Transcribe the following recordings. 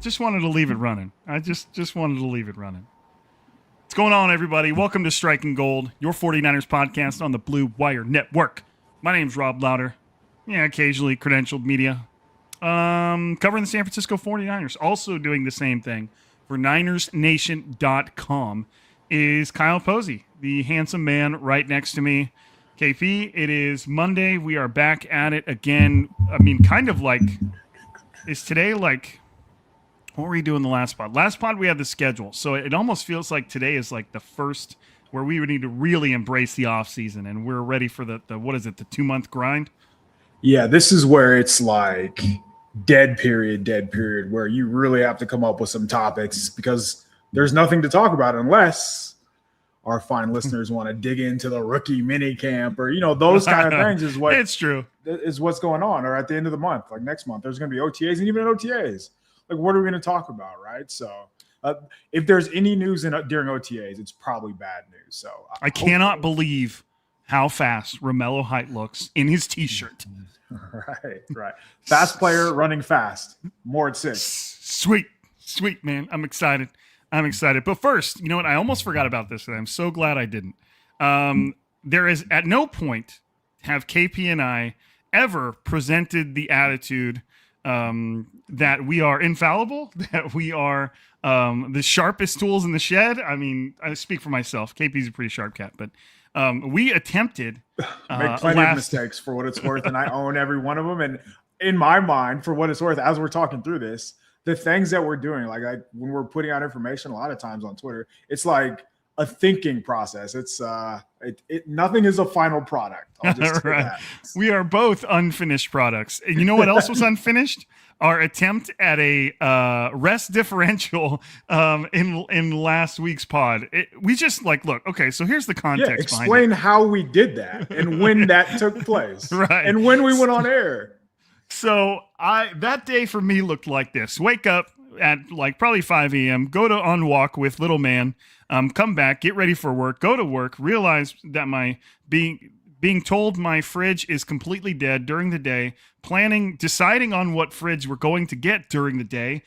Just wanted to leave it running. I just wanted to leave it running. What's going on, everybody? Welcome to Striking Gold, your 49ers podcast on the Blue Wire Network. My name's Rob Lowder. Yeah, occasionally credentialed media. Covering the San Francisco 49ers. Also doing the same thing for NinersNation.com is Kyle Posey, the handsome man right next to me. KP, it is Monday. We are back at it again. I mean, kind of like, is today like... What were we doing the last pod? Last pod, we had the schedule. So it almost feels like today is like the first where we would need to really embrace the offseason, and we're ready for the what is it, the 2-month grind? Yeah, this is where it's like dead period, where you really have to come up with some topics because there's nothing to talk about unless our fine listeners want to dig into the rookie mini camp or, you know, those kind of things is what it's true. Is what's going on. Or at the end of the month, like next month, there's going to be OTAs and even OTAs. Like, what are we going to talk about, right? So if there's any news during OTAs, it's probably bad news. So I cannot believe how fast Romello Height looks in his T-shirt. Right. Fast player running fast. More at 6. Sweet, man. I'm excited. But first, you know what? I almost forgot about this, and I'm so glad I didn't. There is at no point have KP and I ever presented the attitude that we are infallible, that we are the sharpest tools in the shed. I mean, I speak for myself. KP's a pretty sharp cat, but we attempted make plenty of mistakes for what it's worth, and I own every one of them. And in my mind, for what it's worth, as we're talking through this, the things that we're doing, like when we're putting out information, a lot of times on Twitter, it's like a thinking process. It's nothing is a final product. I'll just say that. We are both unfinished products. And you know what else was unfinished? Our attempt at a rest differential in last week's pod. We just like, look, okay, so here's the context. Explain how we did that and when that took place. Right. And when we went on air. So that day for me looked like this. Wake up at like probably 5 a.m., go on walk with little man, come back, get ready for work, go to work, realize that my being told my fridge is completely dead during the day, deciding on what fridge we're going to get during the day,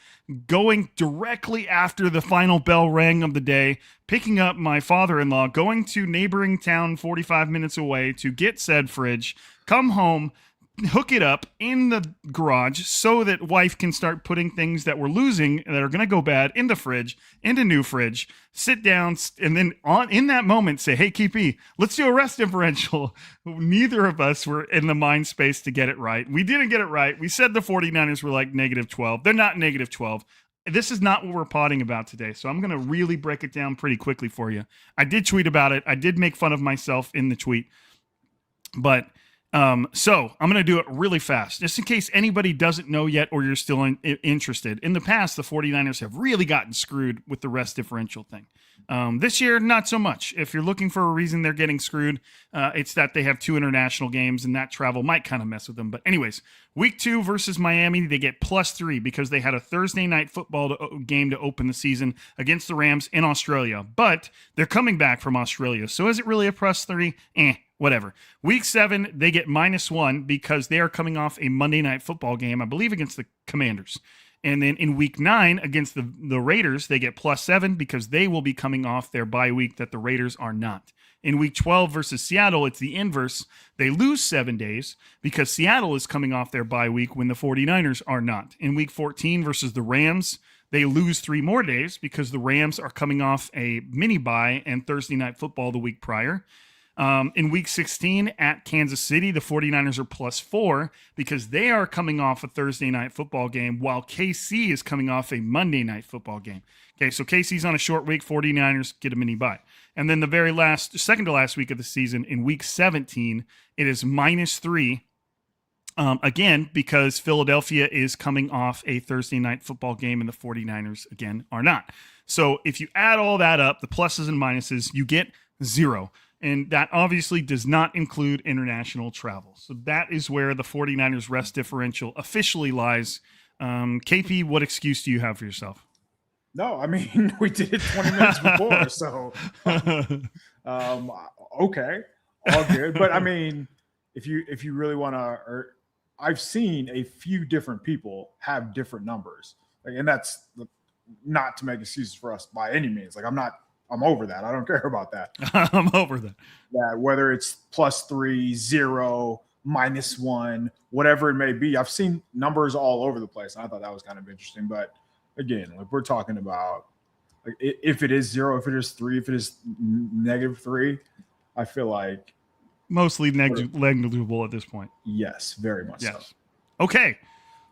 going directly after the final bell rang of the day, picking up my father-in-law, going to neighboring town 45 minutes away to get said fridge, come home, hook it up in the garage so that wife can start putting things that we're losing that are going to go bad in the fridge, into new fridge, sit down, and then in that moment say, hey, KP, let's do a rest differential. Neither of us were in the mind space to get it right. We didn't get it right. We said the 49ers were like -12. They're not -12. This is not what we're potting about today, so I'm going to really break it down pretty quickly for you. I did tweet about it. I did make fun of myself in the tweet, but so I'm going to do it really fast, just in case anybody doesn't know yet or you're still interested. In the past, the 49ers have really gotten screwed with the rest differential thing. This year, not so much. If you're looking for a reason they're getting screwed, it's that they have 2 international games, and that travel might kind of mess with them. But anyways, week 2 versus Miami, they get +3 because they had a Thursday night football game to open the season against the Rams in Australia. But they're coming back from Australia, so is it really a +3? Whatever. Week 7, they get -1 because they are coming off a Monday night football game, I believe, against the Commanders. And then in week 9 against the Raiders, they get +7 because they will be coming off their bye week that the Raiders are not. In week 12 versus Seattle, it's the inverse. They lose 7 days because Seattle is coming off their bye week when the 49ers are not. In week 14 versus the Rams, they lose 3 more days because the Rams are coming off a mini bye and Thursday Night Football the week prior. In week 16 at Kansas City, the 49ers are +4 because they are coming off a Thursday Night Football game while KC is coming off a Monday Night Football game. Okay, so KC's on a short week, 49ers get a mini bye. And then the very second to last week of the season, in week 17, it is -3. Again, because Philadelphia is coming off a Thursday Night Football game and the 49ers, again, are not. So if you add all that up, the pluses and minuses, you get 0. And that obviously does not include international travel. So that is where the 49ers rest differential officially lies. KP, what excuse do you have for yourself? No, I mean, we did it 20 minutes before. So, okay, all good. But I mean, if you really want to, I've seen a few different people have different numbers. And that's not to make excuses for us by any means. Like, I'm over that. I don't care about that. I'm over that. That whether it's +3, 0, -1, whatever it may be. I've seen numbers all over the place. And I thought that was kind of interesting. But again, like we're talking about, like if it is 0, if it is 3, if it is -3, I feel like mostly negligible at this point. Yes, very much so. Okay.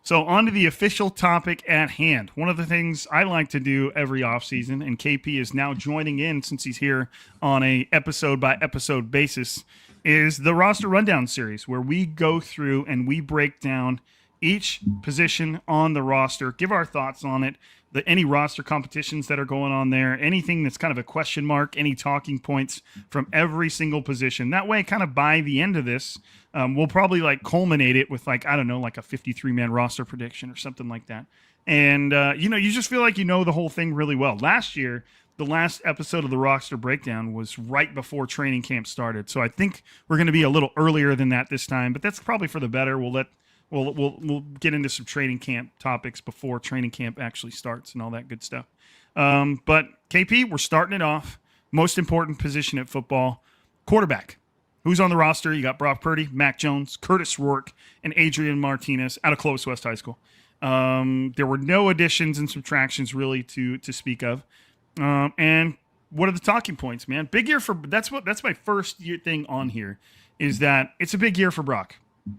So on to the official topic at hand. One of the things I like to do every offseason, and KP is now joining in since he's here on a episode-by-episode basis, is the roster rundown series where we go through and we break down each position on the roster, give our thoughts on it, any roster competitions that are going on there, anything that's kind of a question mark, any talking points from every single position. That way, kind of by the end of this, we'll probably like culminate it with like, I don't know, like a 53-man roster prediction or something like that. And, you just feel like you know the whole thing really well. Last year, the last episode of the roster breakdown was right before training camp started. So I think we're going to be a little earlier than that this time, but that's probably for the better. We'll get into some training camp topics before training camp actually starts and all that good stuff. But KP, we're starting it off. Most important position at football, quarterback. Who's on the roster? You got Brock Purdy, Mac Jones, Curtis Rourke, and Adrian Martinez out of Clovis West High School. There were no additions and subtractions really to speak of. And what are the talking points, man? Big year that's my first thing on here is that it's a big year for Brock.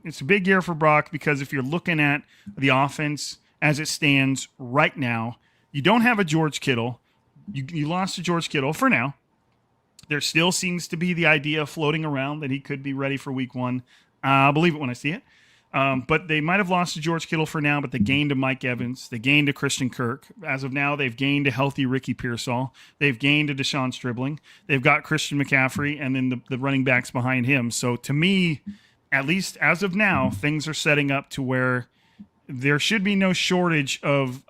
It's a big year for Brock because if you're looking at the offense as it stands right now, you don't have a George Kittle. You lost to George Kittle for now. There still seems to be the idea floating around that he could be ready for week 1. I'll believe it when I see it. But they might have lost to George Kittle for now, but they gained to Mike Evans. They gained to Christian Kirk. As of now, they've gained a healthy Ricky Pearsall. They've gained to Deshaun Stribling. They've got Christian McCaffrey and then the running backs behind him. So to me, at least as of now, things are setting up to where there should be no shortage of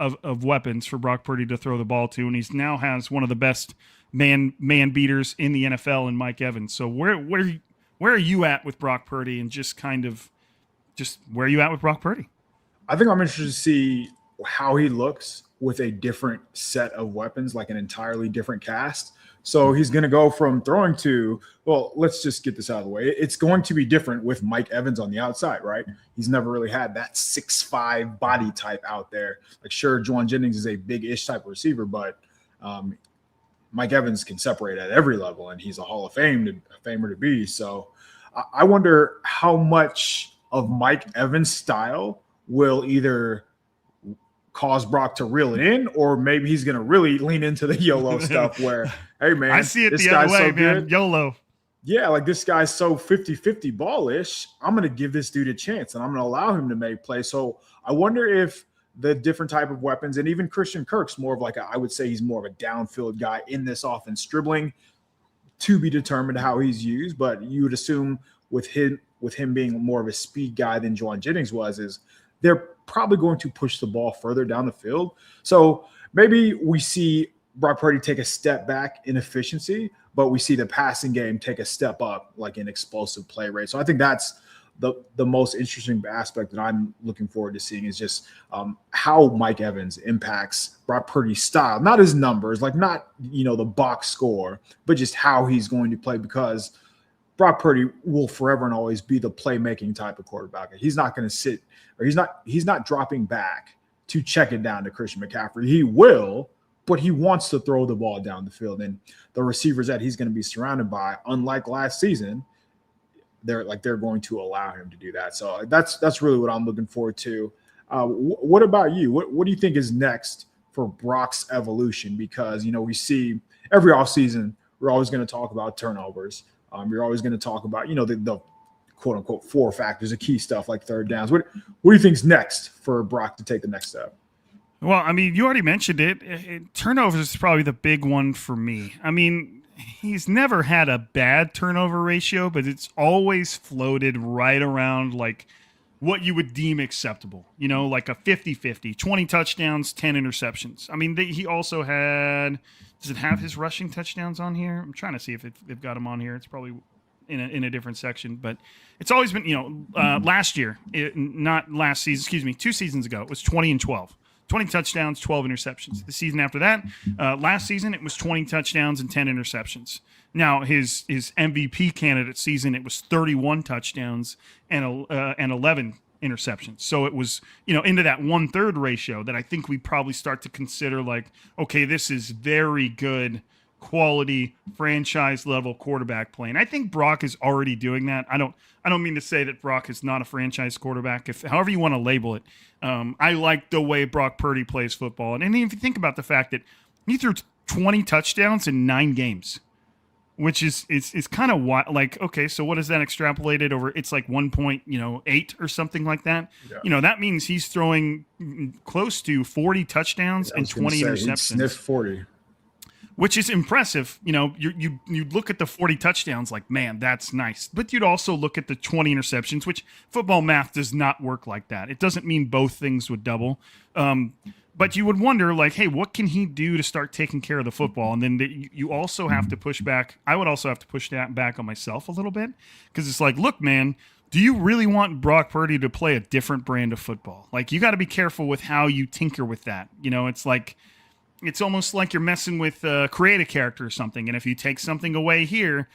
weapons for Brock Purdy to throw the ball to, and he now has one of the best man beaters in the NFL in Mike Evans. So where are you at with Brock Purdy, and just where are you at with Brock Purdy? I think I'm interested to see how he looks with a different set of weapons, like an entirely different cast. So he's going to go from throwing to, well, let's just get this out of the way. It's going to be different with Mike Evans on the outside, right? He's never really had that 6'5" body type out there. Like, sure, Juwan Jennings is a big-ish type of receiver, but Mike Evans can separate at every level, and he's a Hall of Famer to be. So I wonder how much of Mike Evans' style will either cause Brock to reel it in, or maybe he's going to really lean into the YOLO stuff where, hey, man, I see it the other way, so man. YOLO. Yeah, like this guy's so 50-50 ball-ish. I'm going to give this dude a chance, and I'm going to allow him to make plays. So I wonder if the different type of weapons, and even Christian Kirk's more of like I would say he's more of a downfield guy in this offense, dribbling, to be determined how he's used. But you would assume with him being more of a speed guy than Juwan Jennings was, is they're probably going to push the ball further down the field. So maybe we see Brock Purdy take a step back in efficiency, but we see the passing game take a step up, like in explosive play rate. So I think that's the most interesting aspect that I'm looking forward to seeing is just how Mike Evans impacts Brock Purdy's style, not his numbers, like not, the box score, but just how he's going to play, because Brock Purdy will forever and always be the playmaking type of quarterback. He's not going to sit, or he's not dropping back to check it down to Christian McCaffrey. He will, but he wants to throw the ball down the field. And the receivers that he's going to be surrounded by, unlike last season, they're going to allow him to do that. So that's really what I'm looking forward to. What about you? What do you think is next for Brock's evolution? Because, we see every offseason, we're always going to talk about turnovers. You're always going to talk about, the quote unquote 4 factors, the key stuff like third downs. What do you think's next for Brock to take the next step? Well, I mean, you already mentioned it. Turnovers is probably the big one for me. I mean, he's never had a bad turnover ratio, but it's always floated right around like what you would deem acceptable, like a 50-50, 20 touchdowns, 10 interceptions. I mean, he also had, does it have his rushing touchdowns on here? I'm trying to see if they've got him on here. It's probably in a different section, but it's always been, last year, not last season, 2 seasons ago, it was 20 and 12. 20 touchdowns, 12 interceptions. The season after that, last season, it was 20 touchdowns and 10 interceptions. Now, his MVP candidate season, it was 31 touchdowns and 11 interceptions. So it was, into that 1/3 ratio that I think we probably start to consider like, okay, this is very good quality franchise level quarterback play. And I think Brock is already doing that. I don't mean to say that Brock is not a franchise quarterback, however you want to label it. I like the way Brock Purdy plays football. And if you think about the fact that he threw 20 touchdowns in 9 games, which is kind of like, okay, so what is that extrapolated over? It's like 1.8 or something like that. Yeah. That means he's throwing close to 40 touchdowns and 20 interceptions. Sniff 40. Which is impressive. You look at the 40 touchdowns like, man, that's nice. But you'd also look at the 20 interceptions, which football math does not work like that. It doesn't mean both things would double. But you would wonder, like, hey, what can he do to start taking care of the football? And then you also have to push back. I would also have to push that back on myself a little bit, because it's like, look, man, do you really want Brock Purdy to play a different brand of football? Like, you got to be careful with how you tinker with that. It's like, it's almost like you're messing with create a character or something. And if you take something away here,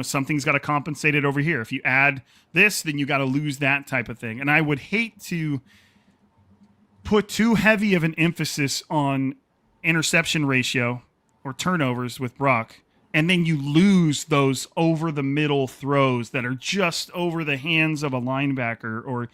something's got to compensate it over here. If you add this, then you got to lose that type of thing. And I would hate to put too heavy of an emphasis on interception ratio or turnovers with Brock, and then you lose those over the middle throws that are just over the hands of a linebacker, or,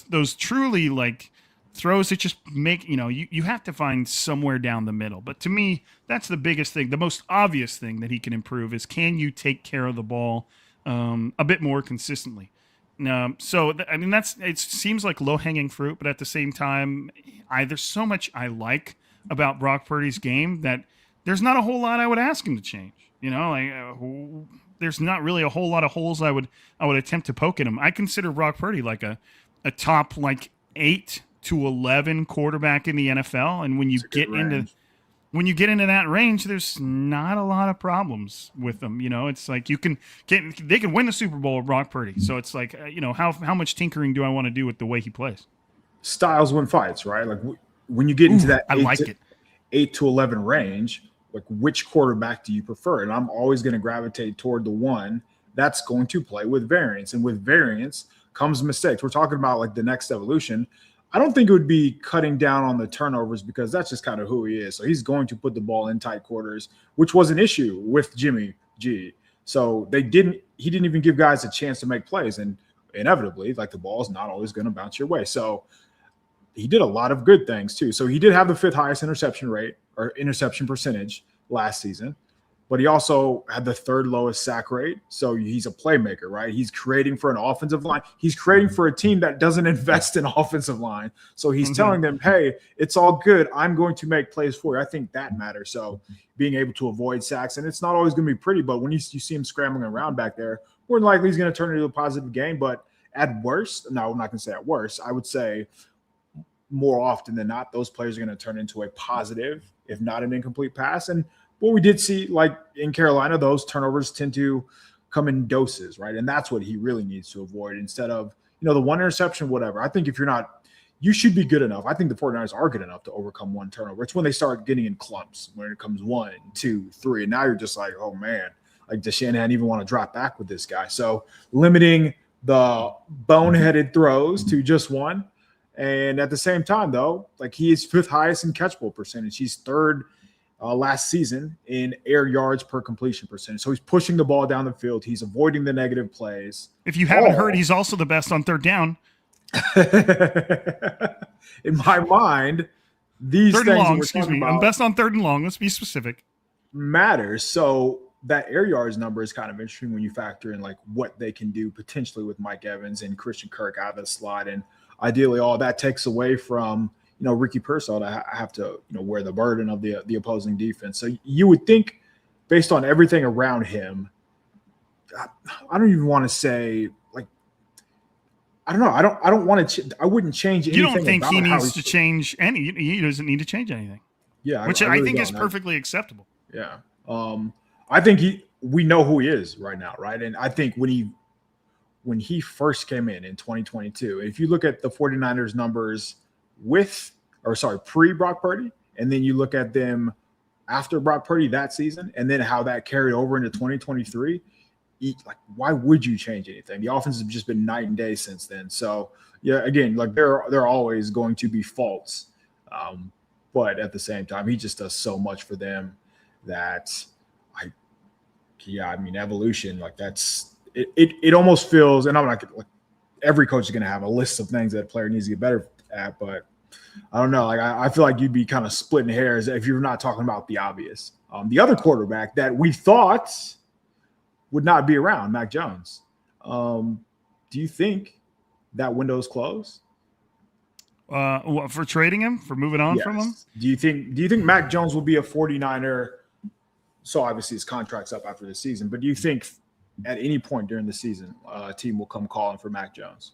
those truly like throws that just make, you have to find somewhere down the middle. But to me, that's the biggest thing. The most obvious thing that he can improve is, can you take care of the ball a bit more consistently? It seems like low-hanging fruit, but at the same time, there's so much I like about Brock Purdy's game that there's not a whole lot I would ask him to change. There's not really a whole lot of holes I would attempt to poke at him. I consider Brock Purdy like a top like 8 to 11 quarterback in the NFL, and when you get into that range, there's not a lot of problems with them. It's like they can win the Super Bowl with Brock Purdy. So it's like, how much tinkering do I want to do with the way he plays? Styles win fights, right? Like when you get into that 8 to 11 range, like which quarterback do you prefer? And I'm always going to gravitate toward the one that's going to play with variance, and with variance comes mistakes. We're talking about like the next evolution. I don't think it would be cutting down on the turnovers, because that's just kind of who he is. So he's going to put the ball in tight quarters, which was an issue with Jimmy G. So he didn't even give guys a chance to make plays. And inevitably, like, the ball's not always going to bounce your way. So he did a lot of good things too. So he did have the 5th highest interception rate or interception percentage last season, but he also had the 3rd lowest sack rate. So he's a playmaker, right? He's creating for an offensive line. He's creating for a team that doesn't invest in offensive line. So he's telling them, hey, it's all good. I'm going to make plays for you. I think that matters. So being able to avoid sacks, and it's not always going to be pretty, but when you see him scrambling around back there, more than likely he's going to turn it into a positive game. But at worst, no, I'm not going to say at worst, I would say more often than not, those plays are going to turn into a positive, if not an incomplete pass. And what we did see, like in Carolina, those turnovers tend to come in doses, right? And that's what he really needs to avoid instead of, the one interception, whatever. I think if you're not, you should be good enough. I think the 49ers are good enough to overcome one turnover. It's when they start getting in clumps, when it comes 1, 2, 3. And now you're just like, oh man, like does Shanahan even want to drop back with this guy? So limiting the boneheaded throws to just one. And at the same time, though, like he is 5th highest in catchable percentage. He's 3rd last season in air yards per completion percentage. So he's pushing the ball down the field. He's avoiding the negative plays. If you haven't heard, he's also the best on 3rd down. In my mind, these 3rd things and long, we're excuse talking me. about I'm best on 3rd and long. Let's be specific. Matters. So that air yards number is kind of interesting when you factor in like what they can do potentially with Mike Evans and Christian Kirk out of the slot. And ideally all that takes away from, Ricky Pearsall to have to, wear the burden of the opposing defense. So you would think based on everything around him, I don't even want to say like, I don't know. I don't want to, I wouldn't change anything. You don't think he needs to change he doesn't need to change anything. Yeah. Which I really think is perfectly acceptable. Yeah. I think we know who he is right now. Right. And I think when he first came in 2022, if you look at the 49ers numbers pre Brock Purdy, and then you look at them after Brock Purdy that season, and then how that carried over into 2023, like why would you change anything? The offense has just been night and day since then. So yeah, again, like there are always going to be faults, but at the same time, he just does so much for them that evolution, like that's it almost feels, and I'm not like every coach is going to have a list of things that a player needs to get better at, but I don't know. Like I feel like you'd be kind of splitting hairs if you're not talking about the obvious. The other quarterback that we thought would not be around, Mac Jones. Do you think that window's closed? For trading him, for moving on from him? Do you think Mac Jones will be a 49er? So obviously his contract's up after the season, but do you think at any point during the season, a team will come calling for Mac Jones?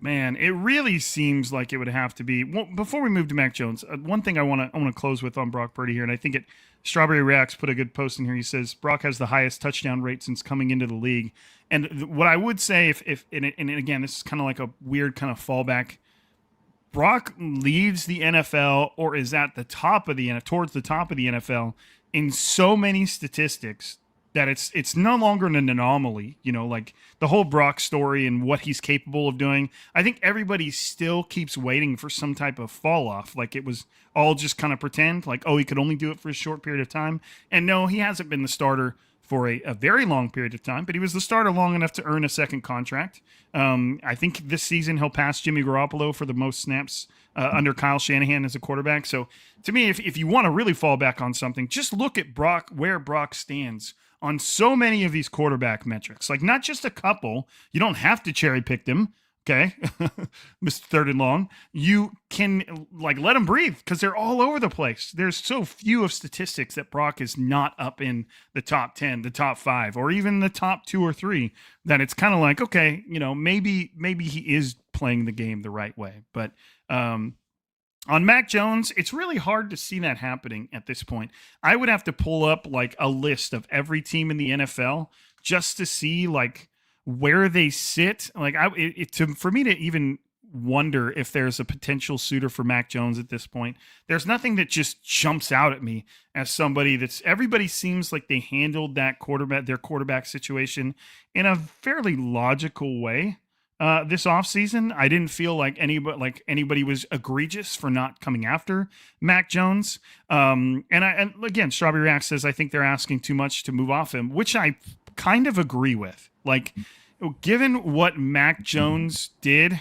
Man, it really seems like it would have to be. Well, before we move to Mac Jones, one thing I want to close with on Brock Purdy here, and I think Strawberry Reacts put a good post in here. He says Brock has the highest touchdown rate since coming into the league. And what I would say, and again, this is kind of like a weird kind of fallback. Brock leads the NFL, or is at the top of towards the top of the NFL in so many statistics that it's no longer an anomaly, like the whole Brock story and what he's capable of doing. I think everybody still keeps waiting for some type of fall off. Like it was all just kind of pretend, like, oh, he could only do it for a short period of time. And no, he hasn't been the starter for a very long period of time, but he was the starter long enough to earn a second contract. I think this season he'll pass Jimmy Garoppolo for the most snaps under Kyle Shanahan as a quarterback. So to me, if you want to really fall back on something, just look at where Brock stands on so many of these quarterback metrics. Like not just a couple. You don't have to cherry pick them. Okay. Mr. Third and Long. You can like let him breathe because they're all over the place. There's so few of statistics that Brock is not up in the top 10, the top 5, or even the top 2 or 3 that it's kind of like, okay, maybe he is playing the game the right way. But, on Mac Jones, it's really hard to see that happening at this point. I would have to pull up like a list of every team in the NFL just to see like where they sit. Like for me to even wonder if there's a potential suitor for Mac Jones at this point, there's nothing that just jumps out at me as somebody everybody seems like they handled their quarterback situation in a fairly logical way. This offseason, I didn't feel like anybody was egregious for not coming after Mac Jones. And again, Strawberry React says, I think they're asking too much to move off him, which I kind of agree with. Like, given what Mac Jones did,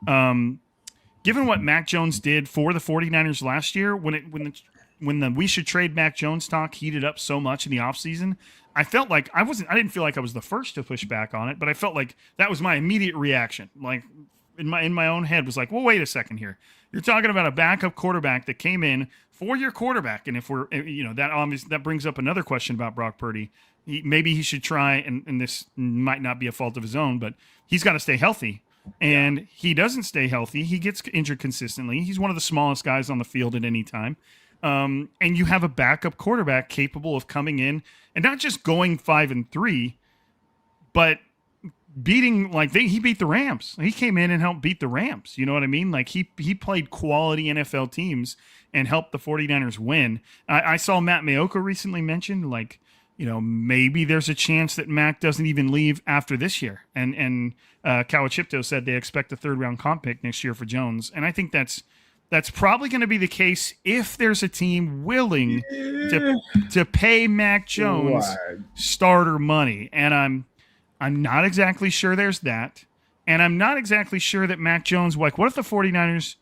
for the 49ers last year, when the we should trade Mac Jones talk heated up so much in the offseason, I felt like I didn't feel like I was the first to push back on it, but I felt like that was my immediate reaction. Like in my own head was like, well, wait a second here. You're talking about a backup quarterback that came in for your quarterback. And if that brings up another question about Brock Purdy. Maybe he should try, and this might not be a fault of his own, but he's got to stay healthy. And he doesn't stay healthy. He gets injured consistently. He's one of the smallest guys on the field at any time. And you have a backup quarterback capable of coming in and not just going 5-3, but beating he beat the Rams. He came in and helped beat the Rams. You know what I mean? Like he played quality NFL teams and helped the 49ers win. I saw Matt Mayoka recently mention maybe there's a chance that Mac doesn't even leave after this year. And Kawachipto said they expect a 3rd-round comp pick next year for Jones. And I think that's probably going to be the case if there's a team willing to pay Mac Jones starter money. And I'm not exactly sure there's that. And I'm not exactly sure that Mac Jones, what if the 49ers,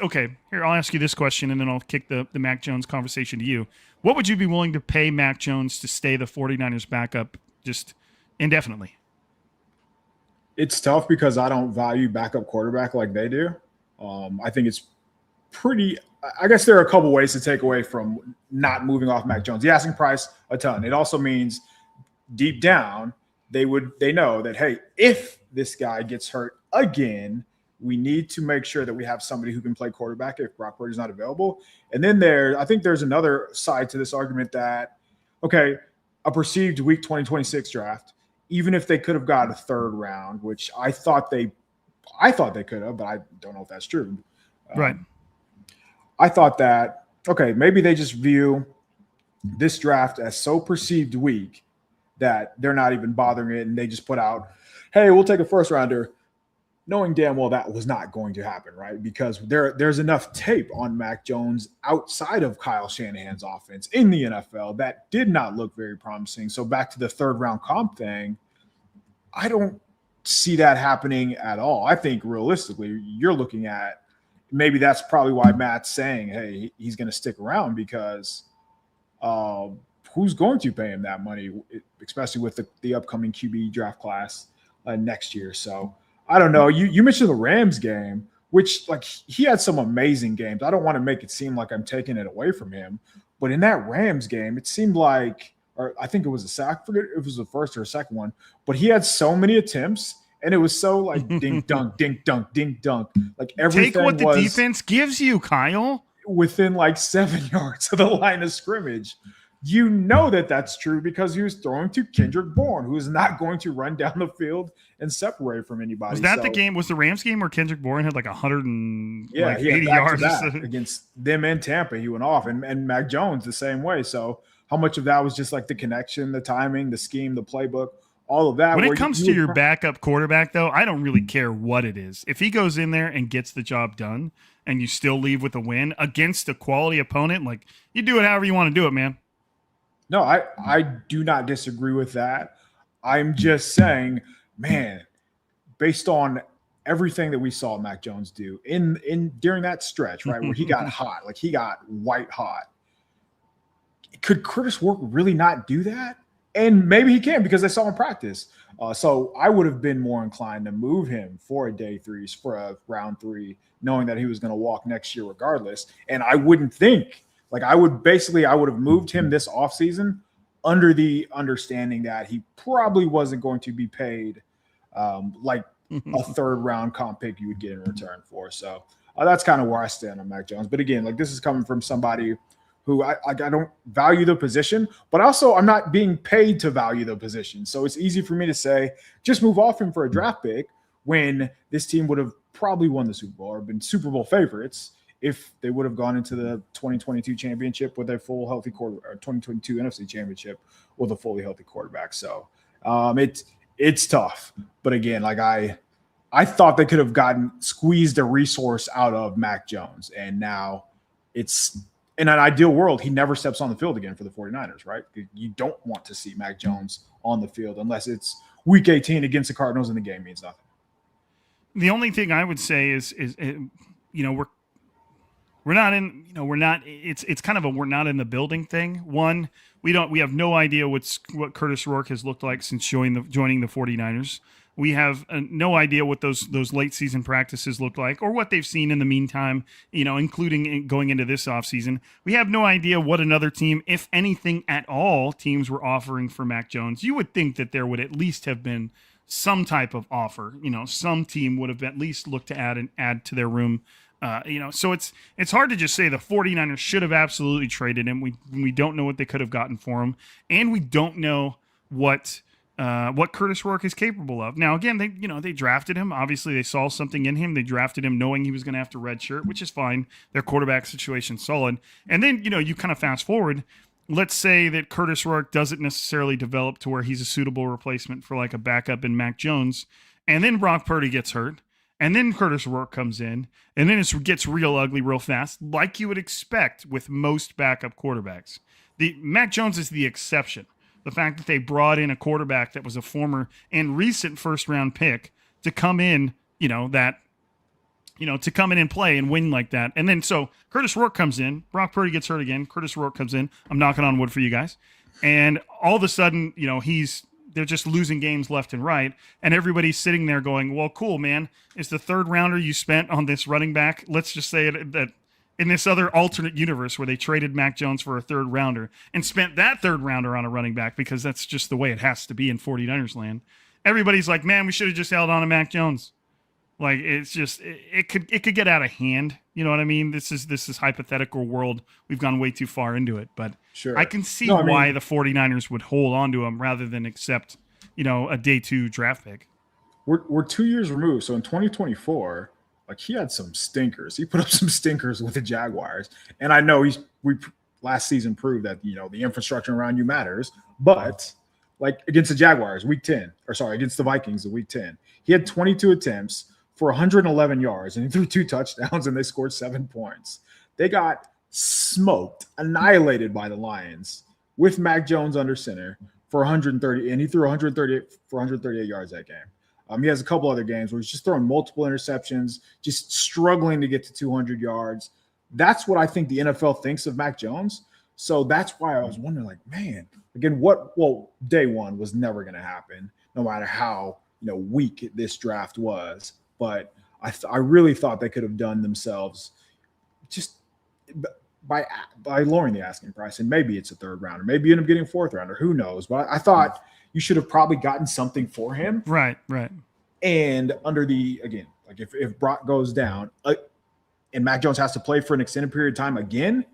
okay, here, I'll ask you this question and then I'll kick the Mac Jones conversation to you. What would you be willing to pay Mac Jones to stay the 49ers backup just indefinitely? It's tough because I don't value backup quarterback like they do. I think it's I guess there are a couple ways to take away from not moving off Mac Jones. The asking price, a ton. It also means deep down, they know that, hey, if this guy gets hurt again, we need to make sure that we have somebody who can play quarterback if Brock Purdy is not available. And then I think there's another side to this argument that, okay, a perceived week 2026 draft, even if they could have got a 3rd round, which I thought they could have, but I don't know if that's true. Right. I thought that, okay, maybe they just view this draft as so perceived weak that they're not even bothering it, and they just put out, hey, we'll take a 1st rounder, knowing damn well that was not going to happen, right? Because there's enough tape on Mac Jones outside of Kyle Shanahan's offense in the NFL that did not look very promising. So back to the 3rd-round comp thing, I don't see that happening at all. I think realistically, you're looking at maybe that's probably why Matt's saying, hey, he's going to stick around because who's going to pay him that money, especially with the upcoming QB draft class next year. So I don't know. You mentioned the Rams game, which he had some amazing games. I don't want to make it seem like I'm taking it away from him, but in that Rams game, it seemed like, or I think it was a sack. I forget if it was the 1st or 2nd one, but he had so many attempts. And it was so ding dunk, ding dunk, ding dunk. Everything. Take what the defense gives you, Kyle. Within 7 yards of the line of scrimmage. You know that's true because he was throwing to Kendrick Bourne, who is not going to run down the field and separate from anybody. Was that the game? Was the Rams game where Kendrick Bourne had 180 yards against them in Tampa? He went off, and Mac Jones the same way. So how much of that was just the connection, the timing, the scheme, the playbook? All of that. When it comes to your backup quarterback, though, I don't really care what it is. If he goes in there and gets the job done and you still leave with a win against a quality opponent, you do it however you want to do it, man. No, I do not disagree with that. I'm just saying, man, based on everything that we saw Mac Jones do in during that stretch, right, where he got hot, he got white hot, could Curtis Work really not do that? And maybe he can because I saw him practice. So I would have been more inclined to move him for a day 3, for a round 3, knowing that he was going to walk next year regardless. And I wouldn't think I would have moved him this offseason under the understanding that he probably wasn't going to be paid a 3rd-round comp pick you would get in return for. So that's kind of where I stand on Mac Jones. But again, this is coming from somebody who I don't value the position, but also I'm not being paid to value the position. So it's easy for me to say, just move off him for a draft pick when this team would have probably won the Super Bowl or been Super Bowl favorites if they would have gone into the 2022 championship with a full healthy quarterback, or 2022 NFC championship with a fully healthy quarterback. So it's tough. But again, I thought they could have squeezed a resource out of Mac Jones. And now it's, in an ideal world, he never steps on the field again for the 49ers, right? You don't want to see Mac Jones on the field unless it's week 18 against the Cardinals and the game means nothing. The only thing I would say is we're not in, it's kind of a we're not in the building thing. One, we have no idea what Curtis Rourke has looked like since joining the 49ers. We have no idea what those late season practices look like or what they've seen in the meantime, including going into this offseason. We have no idea what another team, if anything at all, teams were offering for Mac Jones. You would think that there would at least have been some type of offer. Some team would have at least looked to add to their room. So it's hard to just say the 49ers should have absolutely traded him. We don't know what they could have gotten for him, and we don't know what what Curtis Rourke is capable of. Now, again, they drafted him. Obviously, they saw something in him. They drafted him knowing he was going to have to redshirt, which is fine. Their quarterback situation's solid. And then, you kind of fast forward. Let's say that Curtis Rourke doesn't necessarily develop to where he's a suitable replacement for like a backup in Mac Jones. And then Brock Purdy gets hurt. And then Curtis Rourke comes in. And then it gets real ugly real fast, like you would expect with most backup quarterbacks. The Mac Jones is the exception. The fact that they brought in a quarterback that was a former and recent first-round pick to come in, to come in and play and win like that. And then so Curtis Rourke comes in. Brock Purdy gets hurt again. Curtis Rourke comes in. I'm knocking on wood for you guys. And all of a sudden, they're just losing games left and right. And everybody's sitting there going, well, cool, man. Is the third rounder you spent on this running back, let's just say that in this other alternate universe where they traded Mac Jones for a third rounder and spent that third rounder on a running back because that's just the way it has to be in 49ers land. Everybody's like, man, we should have just held on to Mac Jones. Like, it's just, it could get out of hand. You know what I mean? This is hypothetical world. We've gone way too far into it, but sure. I can see why the 49ers would hold on to him rather than accept, a day 2 draft pick. We're 2 years removed. So in 2024, like he had some stinkers. He put up some stinkers with the Jaguars. And I know we last season proved that, the infrastructure around you matters. But like against the Jaguars, against the Vikings in week 10, he had 22 attempts for 111 yards and he threw 2 touchdowns and they scored 7 points. They got smoked, annihilated by the Lions with Mac Jones under center for 130. And he threw 138 yards that game. He has a couple other games where he's just throwing multiple interceptions, just struggling to get to 200 yards. That's what I think the NFL thinks of Mac Jones. So that's why I was wondering, like, man, again, day one was never going to happen, no matter how, weak this draft was. But I really thought they could have done themselves just by lowering the asking price. And maybe it's a third rounder. Maybe you end up getting a fourth rounder. Who knows? But I thought you should have probably gotten something for him. Right. And if Brock goes down and Mac Jones has to play for an extended period of time again,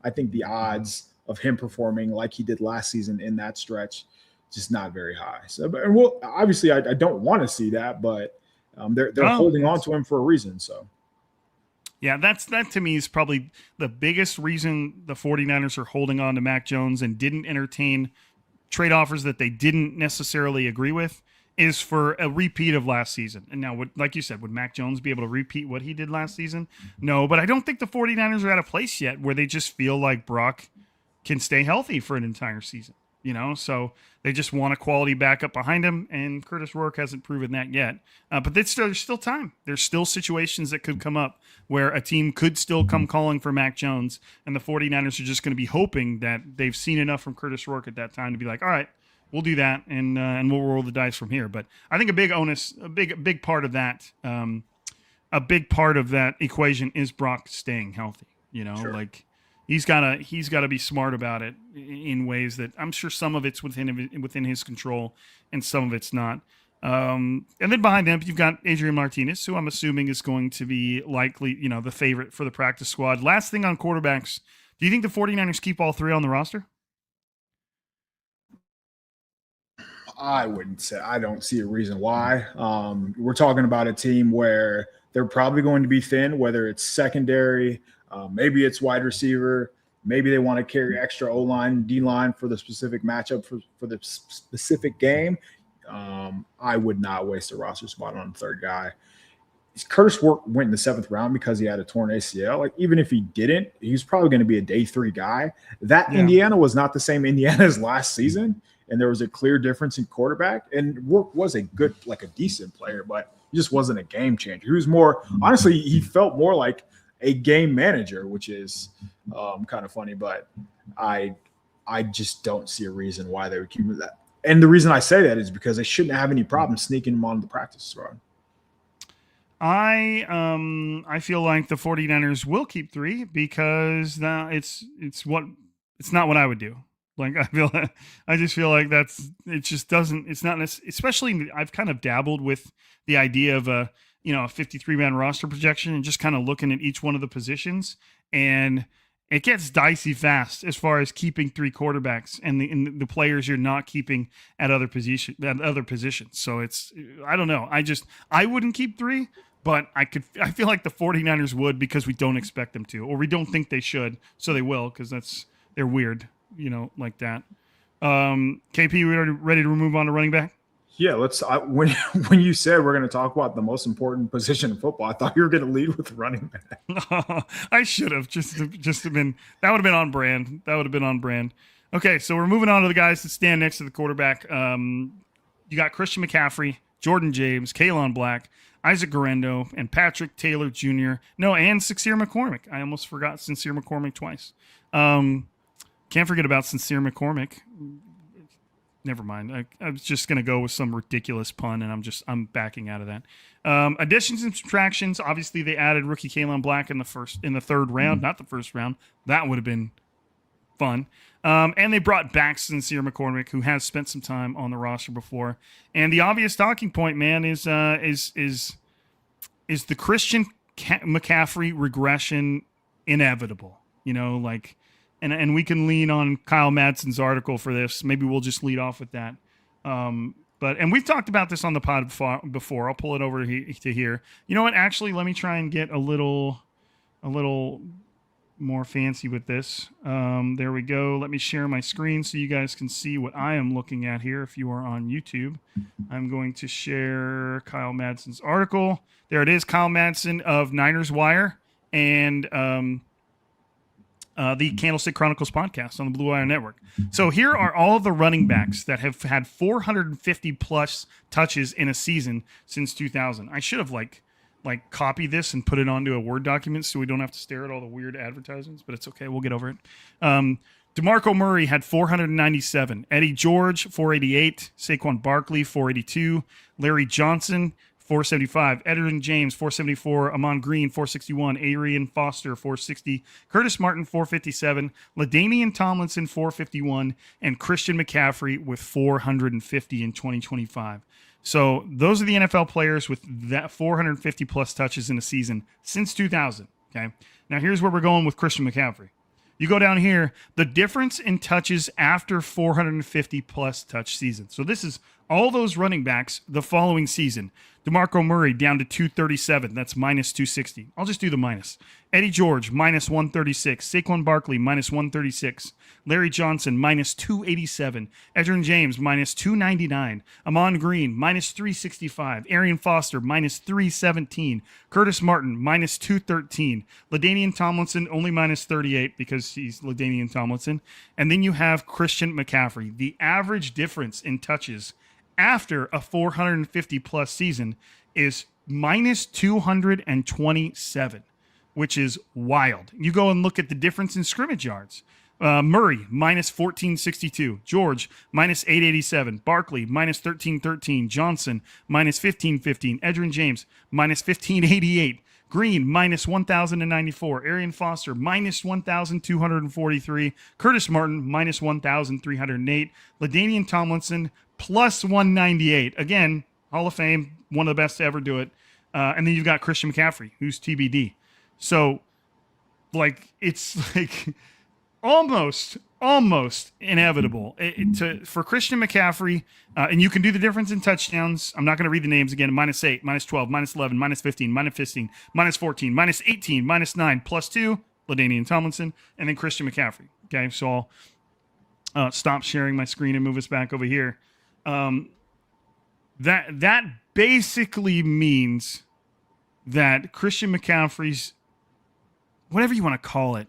I think the odds of him performing like he did last season in that stretch just not very high. So, obviously I don't want to see that, but they're holding on to him for a reason. So. Yeah, that to me is probably the biggest reason the 49ers are holding on to Mac Jones and didn't entertain trade offers that they didn't necessarily agree with is for a repeat of last season. And now, like you said, would Mac Jones be able to repeat what he did last season? No, but I don't think the 49ers are at a place yet where they just feel like Brock can stay healthy for an entire season. So they just want a quality backup behind him, and Curtis Rourke hasn't proven that yet. But there's still time. There's still situations that could come up where a team could still come calling for Mac Jones, and the 49ers are just going to be hoping that they've seen enough from Curtis Rourke at that time to be like, all right, we'll do that, and we'll roll the dice from here. But I think a big part of that, equation is Brock staying healthy. Sure. Like. He's got to be smart about it in ways that I'm sure some of it's within his control and some of it's not. And then behind them, you've got Adrian Martinez, who I'm assuming is going to be likely, the favorite for the practice squad. Last thing on quarterbacks, do you think the 49ers keep all 3 on the roster? I wouldn't say. I don't see a reason why. We're talking about a team where they're probably going to be thin, whether it's secondary, maybe it's wide receiver. Maybe they want to carry extra O-line, D-line for the specific matchup for the specific game. I would not waste a roster spot on a third guy. Curtis Rourke went in the 7th round because he had a torn ACL. Like, even if he didn't, he's probably going to be a day 3 guy. Indiana was not the same Indiana as last season, and there was a clear difference in quarterback. And Rourke was a decent player, but he just wasn't a game changer. He was more, honestly, he felt more like a game manager, which is kind of funny, but I just don't see a reason why they would keep that. And the reason I say that is because they shouldn't have any problem sneaking him on the practice squad. I feel like the 49ers will keep 3 because it's not what I would do. Like, I just feel like it's not, especially I've kind of dabbled with the idea of a 53-man roster projection and just kind of looking at each one of the positions. And it gets dicey fast as far as keeping three quarterbacks and the players you're not keeping at other positions. So I don't know. I wouldn't keep three, but I feel like the 49ers would, because we don't expect them to, or we don't think they should. So they will, because they're weird, like that. KP, we ready to move on to running back? Yeah, when you said we're going to talk about the most important position in football, I thought you were going to lead with running back. I should have just been, that would have been on brand. That would have been on brand. Okay, so we're moving on to the guys that stand next to the quarterback. You got Christian McCaffrey, Jordan James, Kalen Black, Isaac Guerrero, and Patrick Taylor Jr. No, and Sincere McCormick. I almost forgot Sincere McCormick twice. Can't forget about Sincere McCormick. Never mind. I was just going to go with some ridiculous pun, and I'm backing out of that. Additions and subtractions. Obviously, they added rookie Kalen Black in the third round, not the first round. That would have been fun. And they brought back Sincere McCormick, who has spent some time on the roster before. And the obvious talking point, man, is the Christian McCaffrey regression inevitable? And we can lean on Kyle Madsen's article for this. Maybe we'll just lead off with that. And we've talked about this on the pod before. I'll pull it over to here. You know what? Actually, let me try and get a little more fancy with this. There we go. Let me share my screen so you guys can see what I am looking at here. If you are on YouTube, I'm going to share Kyle Madsen's article. There it is. Kyle Madsen of Niners Wire and the Candlestick Chronicles podcast on the Blue Wire Network. So here are all of the running backs that have had 450 plus touches in a season since 2000. I should have like copied this and put it onto a Word document so we don't have to stare at all the weird advertisements, but it's okay. We'll get over it. DeMarco Murray had 497. Eddie George, 488. Saquon Barkley, 482. Larry Johnson, 475. Edgerrin James, 474. Amon Green, 461. Arian Foster, 460. Curtis Martin, 457. LaDainian Tomlinson, 451. And Christian McCaffrey with 450 in 2025. So those are the NFL players with that 450 plus touches in a season since 2000. Okay. Now here's where we're going with Christian McCaffrey. You go down here, the difference in touches after 450 plus touch season. So this is all those running backs the following season. DeMarco Murray down to 237. That's minus 260. I'll just do the minus. Eddie George, minus 136. Saquon Barkley, minus 136. Larry Johnson, minus 287. Edgerrin James, minus 299. Amon Green, minus 365. Arian Foster, minus 317. Curtis Martin, minus 213. LaDainian Tomlinson, only minus 38 because he's LaDainian Tomlinson. And then you have Christian McCaffrey. The average difference in touches after a 450 plus season is minus 227, which is wild. You go and look at the difference in scrimmage yards. Murray, minus 1462. George, minus 887. Barkley, minus 1313. Johnson, minus 1515. Edgerrin James, minus 1588. Green, minus 1,094. Arian Foster, minus 1,243. Curtis Martin, minus 1,308. LaDainian Tomlinson, plus 198. Again, Hall of Fame, one of the best to ever do it. And then you've got Christian McCaffrey, who's TBD. So, it's almost inevitable for Christian McCaffrey. And you can do the difference in touchdowns. I'm not going to read the names again. Minus 8, minus 12, minus 11, minus 15, minus 15, minus 14, minus 18, minus 9, plus 2, LaDainian Tomlinson, and then Christian McCaffrey. Okay, so I'll stop sharing my screen and move us back over here. That basically means that Christian McCaffrey's, whatever you want to call it,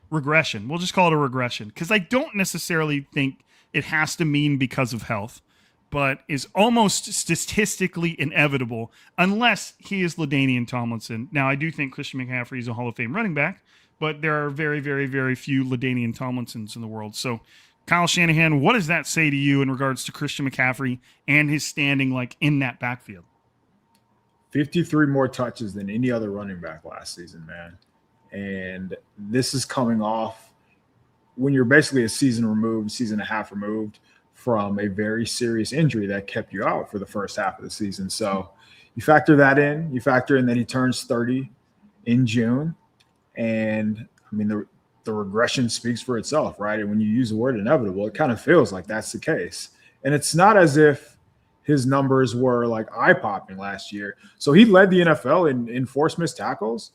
regression. We'll just call it a regression because I don't necessarily think it has to mean because of health, but is almost statistically inevitable unless he is LaDainian Tomlinson. Now, I do think Christian McCaffrey is a Hall of Fame running back, but there are very, very, very few LaDainian Tomlinsons in the world. So, Kyle Shanahan, what does that say to you in regards to Christian McCaffrey and his standing in that backfield? 53 more touches than any other running back last season, man. And this is coming off when you're basically a season and a half removed from a very serious injury that kept you out for the first half of the season. So you factor that in. You factor in that he turns 30 in June. And, I mean, the regression speaks for itself, right? And when you use the word inevitable, it kind of feels like that's the case. And it's not as if his numbers were like eye-popping last year. So he led the NFL in forced missed tackles,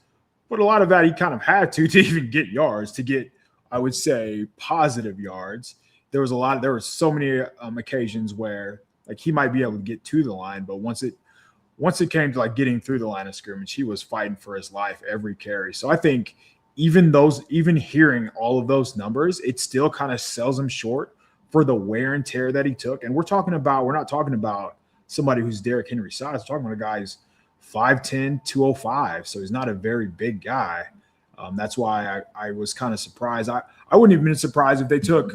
but a lot of that he kind of had to even get yards, to get, I would say, positive yards. There were so many occasions where like he might be able to get to the line, but once it came to like getting through the line of scrimmage, he was fighting for his life every carry. So I think even hearing all of those numbers, it still kind of sells him short for the wear and tear that he took. And we're not talking about somebody who's Derrick Henry size. We're talking about a guy who's 5'10", 205. So he's not a very big guy. That's why I was kind of surprised. I wouldn't have been surprised if they took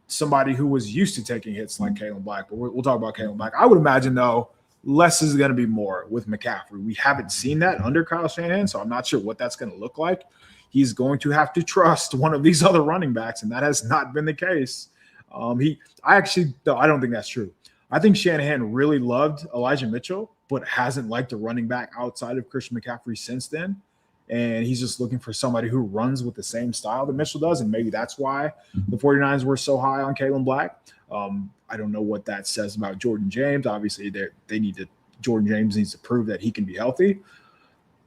somebody who was used to taking hits like Kalen Black. But we'll talk about Kalen Black. I would imagine, though, less is going to be more with McCaffrey. We haven't seen that under Kyle Shanahan, so I'm not sure what that's going to look like. He's going to have to trust one of these other running backs, and that has not been the case. I don't think that's true. I think Shanahan really loved Elijah Mitchell, but hasn't liked a running back outside of Christian McCaffrey since then. And he's just looking for somebody who runs with the same style that Mitchell does. And maybe that's why the 49ers were so high on Kalen Black. I don't know what that says about Jordan James. Obviously, Jordan James needs to prove that he can be healthy.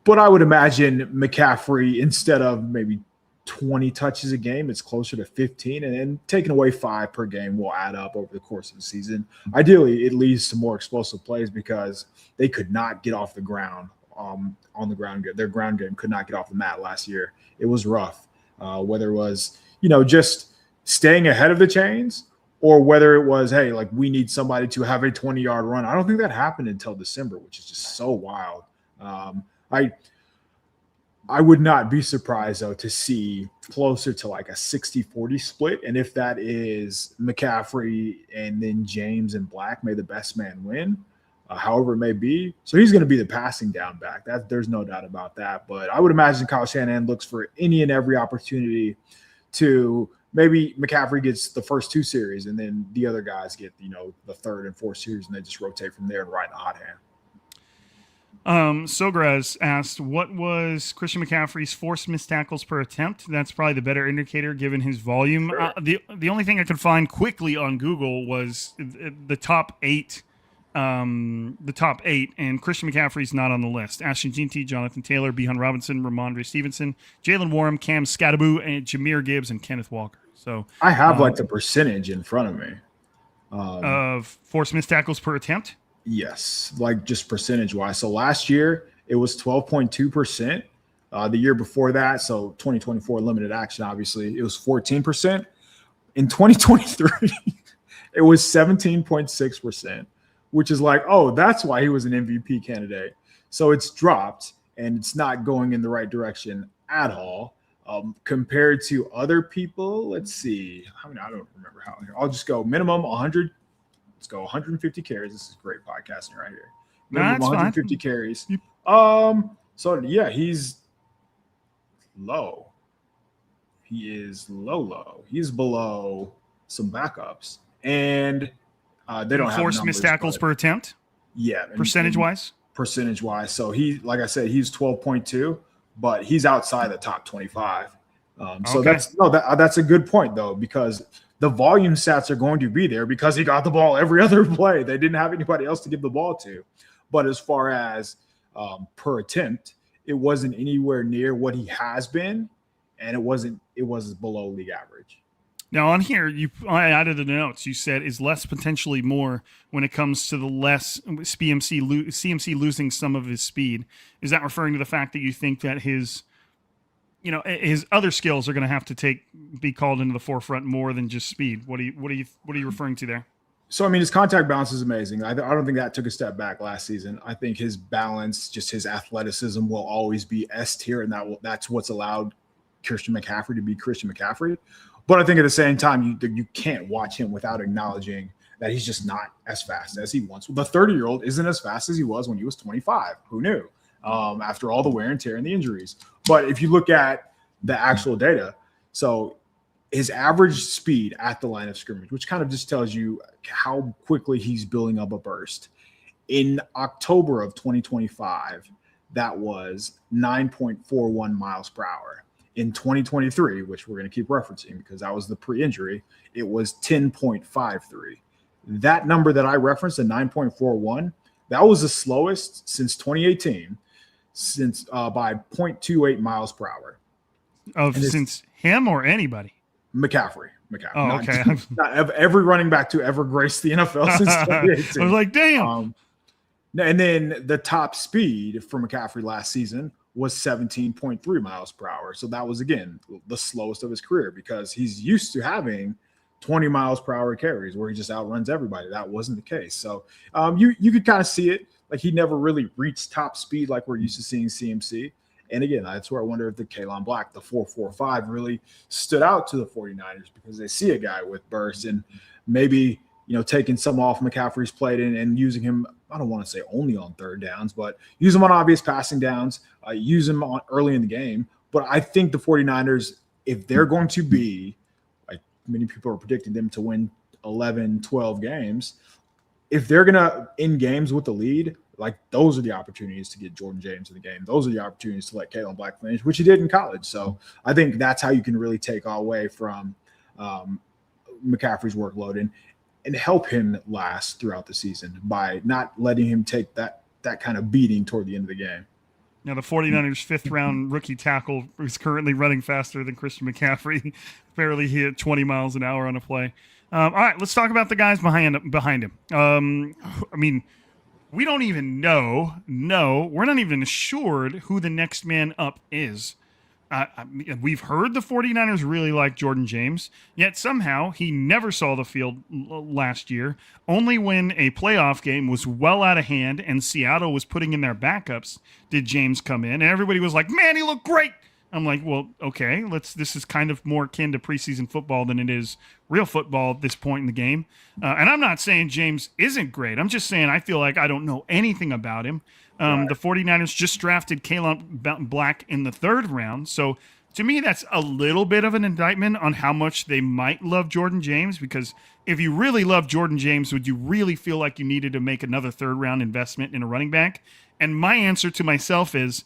But I would imagine McCaffrey, instead of maybe 20 touches a game, it's closer to 15. And then taking away 5 per game will add up over the course of the season. Ideally, it leads to more explosive plays because they could not get off the ground on the ground game. Their ground game could not get off the mat last year. It was rough, whether it was, just staying ahead of the chains, or whether it was, hey, like we need somebody to have a 20-yard run. I don't think that happened until December, which is just so wild. I would not be surprised, though, to see closer to like a 60-40 split. And if that is McCaffrey and then James and Black, may the best man win, however it may be. So he's going to be the passing down back. There's no doubt about that. But I would imagine Kyle Shanahan looks for any and every opportunity to maybe McCaffrey gets the first 2 series and then the other guys get, the third and fourth series, and they just rotate from there and ride the hot hand. Sograz asked, what was Christian McCaffrey's forced missed tackles per attempt? That's probably the better indicator given his volume. Sure. The only thing I could find quickly on Google was the top 8. The top 8, and Christian McCaffrey's not on the list. Ashton Jeanty, Jonathan Taylor, Bijan Robinson, Ramondre Stevenson, Jalen Warren, Cam Scadaboo, and Jahmyr Gibbs and Kenneth Walker. So I have like the percentage in front of me of forced missed tackles per attempt. Yes, like just percentage-wise. So last year, it was 12.2%. The year before that, so 2024 limited action, obviously, it was 14%. In 2023, it was 17.6%, which is like, oh, that's why he was an MVP candidate. So it's dropped, and it's not going in the right direction at all. Compared to other people, let's see. I don't remember how. I'll just go minimum 100. Let's go 150 carries. This is great podcasting right here. Minimum 150 carries. So yeah, he's low. He is low. He's below some backups, and they don't have forced missed tackles per attempt. Yeah, percentage wise. So he, like I said, he's 12.2, but he's outside the top 25. So okay. That's a good point though, because the volume stats are going to be there because he got the ball every other play. They didn't have anybody else to give the ball to. But as far as per attempt, it wasn't anywhere near what he has been, and it was below league average. Now on here, I added the notes. You said is less potentially more when it comes to the less CMC losing some of his speed. Is that referring to the fact that you think that his other skills are going to have to be called into the forefront more than just speed? What are you referring to there? So, I mean, his contact balance is amazing. I don't think that took a step back last season. I think his balance, just his athleticism, will always be S tier, and that's what's allowed Christian McCaffrey to be Christian McCaffrey. But I think at the same time, you can't watch him without acknowledging that he's just not as fast as he once was. The 30-year-old isn't as fast as he was when he was 25. Who knew? After all the wear and tear and the injuries. But if you look at the actual data, so his average speed at the line of scrimmage, which kind of just tells you how quickly he's building up a burst. In October of 2025, that was 9.41 miles per hour. In 2023, which we're going to keep referencing because that was the pre-injury, it was 10.53. That number that I referenced, the 9.41, that was the slowest since 2018, since by 0.28 miles per hour. Since him or anybody? McCaffrey. Oh, okay. Not every running back to ever grace the NFL since 2018. I was like, damn. And then the top speed for McCaffrey last season was 17.3 miles per hour. So that was, again, the slowest of his career because he's used to having 20 miles per hour carries where he just outruns everybody. That wasn't the case. So you could kind of see it. Like he never really reached top speed like we're used to seeing CMC. And again, that's where I wonder if the Kalon Black, the 4.45, really stood out to the 49ers because they see a guy with burst and maybe, taking some off McCaffrey's plate and using him, I don't want to say only on third downs, but use him on obvious passing downs, use him on early in the game. But I think the 49ers, if they're going to be, like many people are predicting them to win 11, 12 games, if they're going to end games with the lead, like those are the opportunities to get Jordan James in the game. Those are the opportunities to let Kalon Black finish, which he did in college. So I think that's how you can really take away from McCaffrey's workload and help him last throughout the season by not letting him take that kind of beating toward the end of the game. Now, the 49ers' fifth-round rookie tackle is currently running faster than Christian McCaffrey. Barely hit 20 miles an hour on a play. All right, let's talk about the guys behind him. I mean, we don't even know. No, we're not even assured who the next man up is. We've heard the 49ers really like Jordan James, yet somehow he never saw the field last year. Only when a playoff game was well out of hand and Seattle was putting in their backups did James come in. And everybody was like, man, he looked great. I'm like, well, okay, this is kind of more akin to preseason football than it is real football at this point in the game. And I'm not saying James isn't great. I'm just saying I feel like I don't know anything about him. Right. The 49ers just drafted Kalon Black in the third round. So to me, that's a little bit of an indictment on how much they might love Jordan James, because if you really love Jordan James, would you really feel like you needed to make another third-round investment in a running back? And my answer to myself is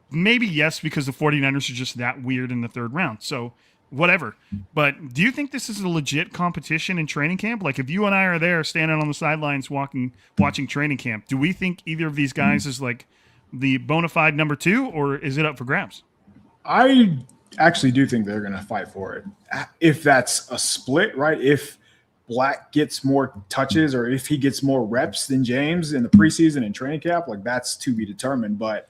maybe yes, because the 49ers are just that weird in the third round. So whatever. But do you think this is a legit competition in training camp? Like if you and I are there standing on the sidelines watching training camp, do we think either of these guys is like the bona fide number two, or is it up for grabs? I actually do think they're going to fight for it. If that's a split, right? If Black gets more touches or if he gets more reps than James in the preseason and training camp, like that's to be determined. But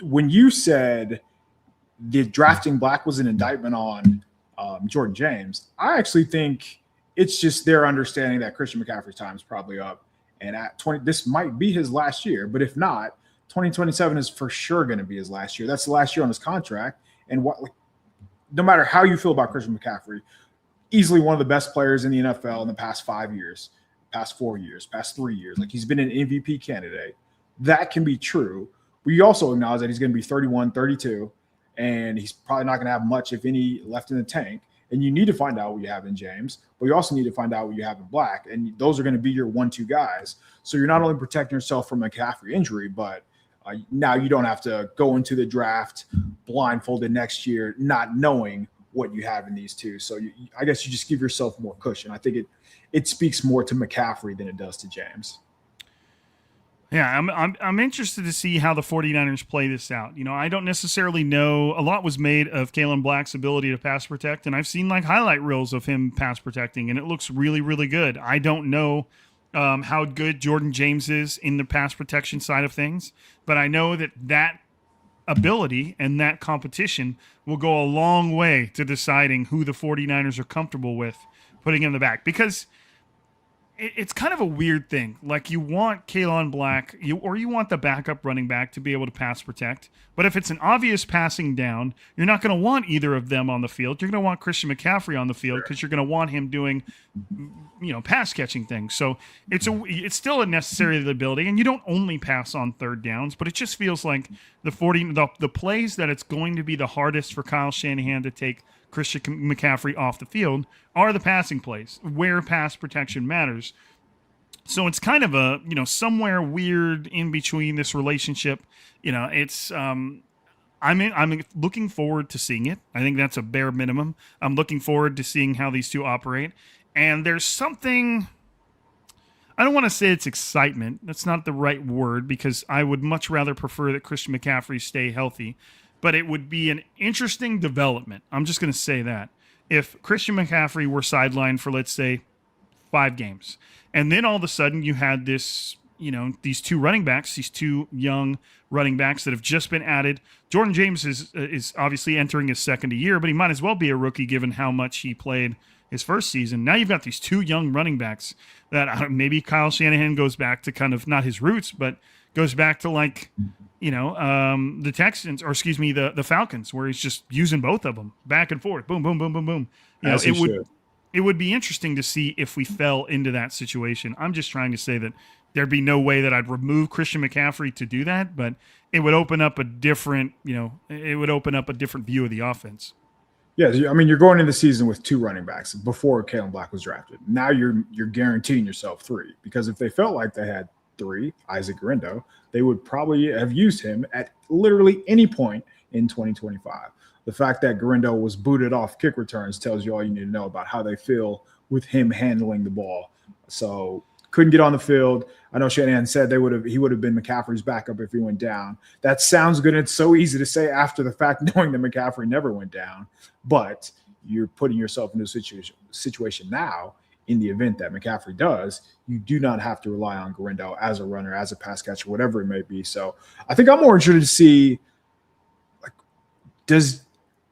when you said the drafting Black was an indictment on Jordan James, I actually think it's just their understanding that Christian McCaffrey's time is probably up. And at 20, this might be his last year. But if not, 2027 is for sure going to be his last year. That's the last year on his contract. And no matter how you feel about Christian McCaffrey, easily one of the best players in the NFL in the past 5 years, past 4 years, past 3 years. Like he's been an MVP candidate. That can be true. We also acknowledge that he's going to be 31, 32. And he's probably not going to have much, if any, left in the tank. And you need to find out what you have in James, but you also need to find out what you have in Black. And those are going to be your 1-2 guys. So you're not only protecting yourself from a McCaffrey injury, but now you don't have to go into the draft blindfolded next year, not knowing what you have in these two. So I guess you just give yourself more cushion. I think it speaks more to McCaffrey than it does to James. Yeah, I'm interested to see how the 49ers play this out. You know, I don't necessarily know. A lot was made of Kalon Black's ability to pass protect, and I've seen like highlight reels of him pass protecting, and it looks really, really good. I don't know how good Jordan James is in the pass protection side of things, but I know that ability and that competition will go a long way to deciding who the 49ers are comfortable with putting in the back, because it's kind of a weird thing. Like you want Kalon Black, you want the backup running back to be able to pass protect. But if it's an obvious passing down, you're not going to want either of them on the field. You're going to want Christian McCaffrey on the field because you're going to want him doing, pass catching things. So it's still a necessary ability, and you don't only pass on third downs. But it just feels like the plays that it's going to be the hardest for Kyle Shanahan to take Christian McCaffrey off the field are the passing plays where pass protection matters. So it's kind of a, somewhere weird in between this relationship. It's I'm looking forward to seeing it. I think that's a bare minimum. I'm looking forward to seeing how these two operate. And there's something, I don't want to say it's excitement. That's not the right word because I would much rather prefer that Christian McCaffrey stay healthy. But it would be an interesting development. I'm just going to say that. If Christian McCaffrey were sidelined for, let's say, 5 games, and then all of a sudden you had this, these two running backs, these two young running backs that have just been added. Jordan James is obviously entering his second year, but he might as well be a rookie given how much he played his first season. Now you've got these two young running backs that maybe Kyle Shanahan goes back to kind of not his roots, but goes back to like, the Texans, or excuse me, the Falcons, where he's just using both of them back and forth. Boom, boom, boom, boom, boom. It would be interesting to see if we fell into that situation. I'm just trying to say that there'd be no way that I'd remove Christian McCaffrey to do that, but it would open up a different, view of the offense. Yeah, I mean, you're going into the season with 2 running backs before Kalen Black was drafted. Now you're guaranteeing yourself 3, because if they felt like they had 3, Isaac Guerendo, they would probably have used him at literally any point in 2025. The fact that Guerendo was booted off kick returns tells you all you need to know about how they feel with him handling the ball. So couldn't get on the field. I know Shanahan said he would have been McCaffrey's backup if he went down. That sounds good. It's so easy to say after the fact, knowing that McCaffrey never went down. But you're putting yourself into a situation now. In the event that McCaffrey does, you do not have to rely on Guerendo as a runner, as a pass catcher, whatever it may be. So I think I'm more interested to see,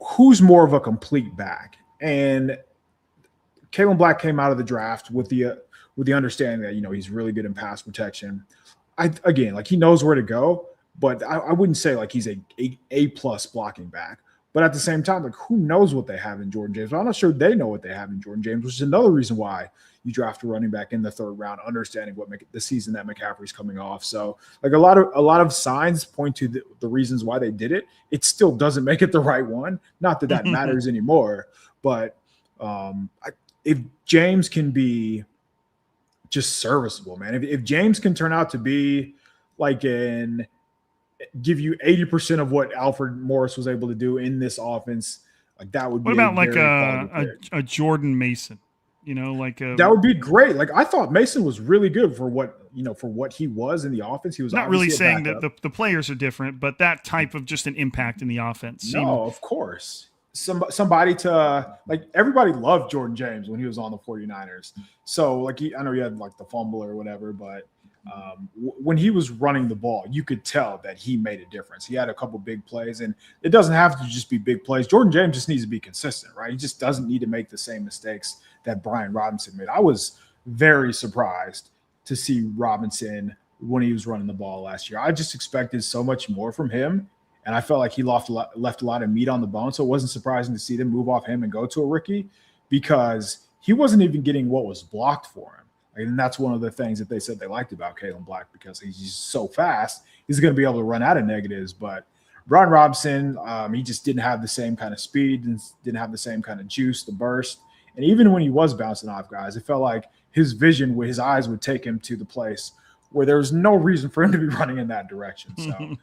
who's more of a complete back. And Kalen Black came out of the draft with the understanding that, he's really good in pass protection. He knows where to go, but I wouldn't say like he's a plus blocking back. But at the same time, who knows what they have in Jordan James? I'm not sure they know what they have in Jordan James, which is another reason why you draft a running back in the 3rd round, understanding the season that McCaffrey's coming off. So a lot of signs point to the reasons why they did it. It still doesn't make it the right one. Not that matters anymore. But if James can be just serviceable, man, if James can turn out to be give you 80% of what Alfred Morris was able to do in this offense, that would be. What about a Jordan Mason? That would be great. I thought Mason was really good for what he was in the offense. He was not really saying that the players are different, but that type of just an impact in the offense. No, of course. Somebody to everybody loved Jordan James when he was on the 49ers. So I know he had the fumble or whatever, but when he was running the ball, you could tell that he made a difference. He had a couple big plays, and it doesn't have to just be big plays. Jordan James just needs to be consistent, right? He just doesn't need to make the same mistakes that Brian Robinson made. I was very surprised to see Robinson when he was running the ball last year. I just expected so much more from him, and I felt like he left a lot of meat on the bone. So it wasn't surprising to see them move off him and go to a rookie, because he wasn't even getting what was blocked for him. And that's one of the things that they said they liked about Kalen Black, because he's just so fast. He's going to be able to run out of negatives. But Brian Robinson, he just didn't have the same kind of speed and didn't have the same kind of juice, the burst. And even when he was bouncing off guys, it felt like his vision, with his eyes, would take him to the place where there was no reason for him to be running in that direction. So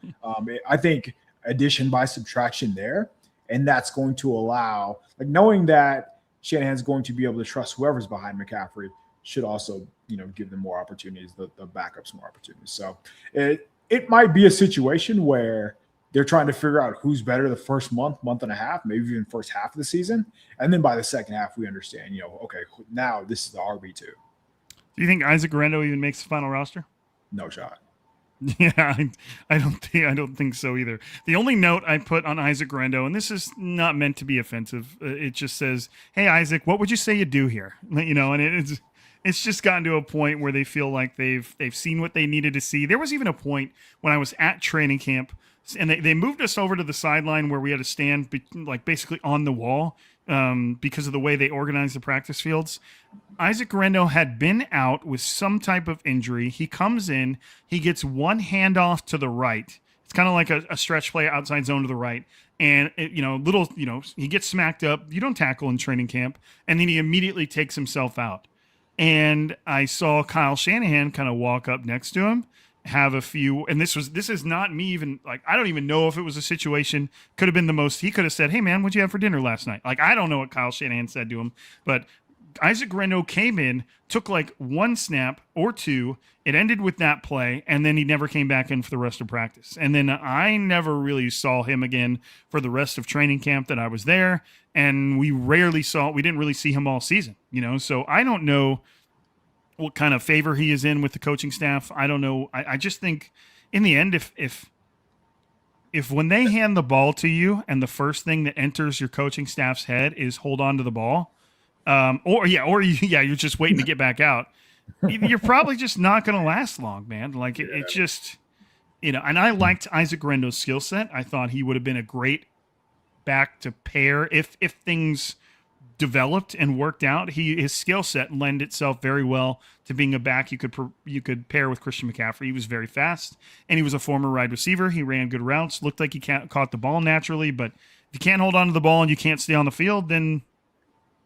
I think addition by subtraction there, and that's going to allow, knowing that Shanahan's going to be able to trust whoever's behind McCaffrey, should also, give them more opportunities, the backups more opportunities. So it might be a situation where they're trying to figure out who's better the first month and a half, maybe even first half of the season. And then by the second half, we understand, okay, now this is the RB2. Do you think Isaac Guerendo even makes the final roster? No shot. Yeah, I don't think so either. The only note I put on Isaac Guerendo, and this is not meant to be offensive, it just says, "Hey Isaac, what would you say you do here?" And it's just gotten to a point where they feel like they've seen what they needed to see. There was even a point when I was at training camp, and they moved us over to the sideline where we had to stand basically on the wall because of the way they organized the practice fields. Isaac Guerendo had been out with some type of injury. He comes in, he gets one handoff to the right. It's kind of like a stretch play outside zone to the right. And, he gets smacked up. You don't tackle in training camp. And then he immediately takes himself out. And I saw Kyle Shanahan kind of walk up next to him have a few, and this is not me even, like, I don't even know if it was a situation, could have been the most, he could have said, hey man, what'd you have for dinner last night? Like, I don't know what Kyle Shanahan said to him, but Isaac Grendo came in, took like one snap or two, it ended with that play, and then he never came back in for the rest of practice. And then I never really saw him again for the rest of training camp that I was there, and we didn't really see him all season, so I don't know what kind of favor he is in with the coaching staff. I don't know. I just think in the end, if when they hand the ball to you and the first thing that enters your coaching staff's head is hold on to the ball, you're just waiting to get back out, you're probably just not going to last long, man. Like it just, and I liked Isaac Grendo's skill set. I thought he would have been a great back to pair if things developed and worked out. His skill set lend itself very well to being a back you could pair with Christian McCaffrey. He was very fast, and he was a former wide receiver. He ran good routes, looked like he caught the ball naturally, but if you can't hold on to the ball and you can't stay on the field, then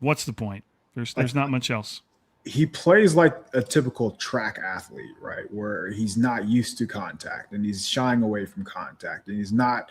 what's the point? There's not much else. He plays like a typical track athlete, right? Where he's not used to contact and he's shying away from contact, and he's not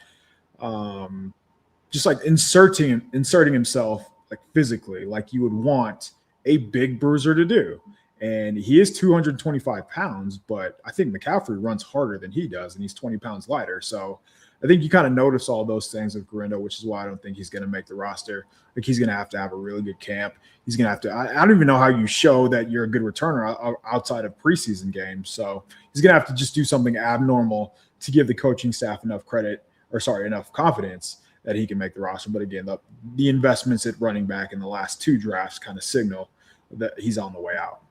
just like inserting himself like physically, like you would want a big bruiser to do. And he is 225 pounds, but I think McCaffrey runs harder than he does, and he's 20 pounds lighter. So I think you kind of notice all those things with Grendo, which is why I don't think he's going to make the roster. Like, he's going to have a really good camp. He's going to have to, I don't even know how you show that you're a good returner outside of preseason games. So he's going to have to just do something abnormal to give the coaching staff enough confidence that he can make the roster. But again, the investments at running back in the last two drafts kind of signal that he's on the way out.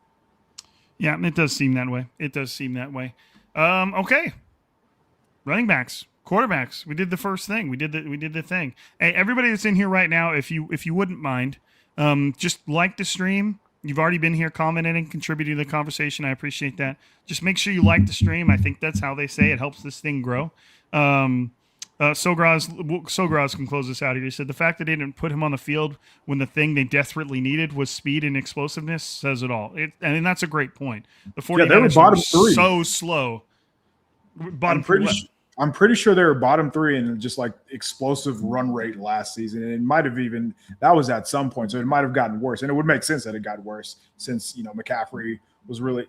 Yeah, it does seem that way. Okay. Running backs, quarterbacks. We did the first thing. We did the thing. Hey, everybody that's in here right now, if you wouldn't mind, just like the stream. You've already been here commenting and contributing to the conversation. I appreciate that. Just make sure you like the stream. I think that's how they say it helps this thing grow. Sograz can close this out here. He said the fact that they didn't put him on the field when the thing they desperately needed was speed and explosiveness says it all. And that's a great point. The 49ers they were bottom three. So slow. I'm pretty sure they were bottom three in just like explosive run rate last season. And it might have that was at some point. So it might have gotten worse. And it would make sense that it got worse since, McCaffrey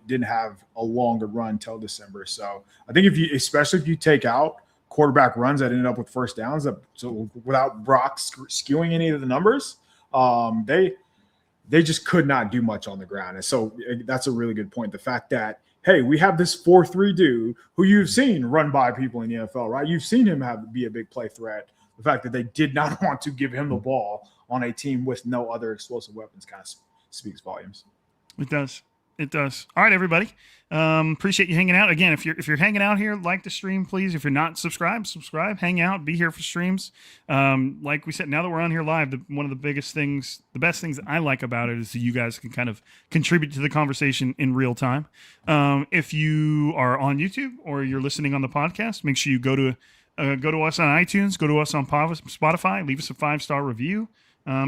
didn't have a longer run till December. So I think especially if you take out quarterback runs that ended up with first downs, so without Brock skewing any of the numbers, they just could not do much on the ground. And so that's a really good point. The fact that, hey, we have this 4-3 dude who you've seen run by people in the NFL, right? You've seen him be a big play threat. The fact that they did not want to give him the ball on a team with no other explosive weapons kind of speaks volumes. It does. All right, everybody. Appreciate you hanging out. Again, if you're hanging out here, like the stream, please. If you're not subscribe, hang out, be here for streams. Like we said, now that we're on here live, one of the best things that I like about it is that you guys can kind of contribute to the conversation in real time. If you are on YouTube or you're listening on the podcast, make sure you go to us on iTunes, go to us on Spotify, leave us a 5-star review,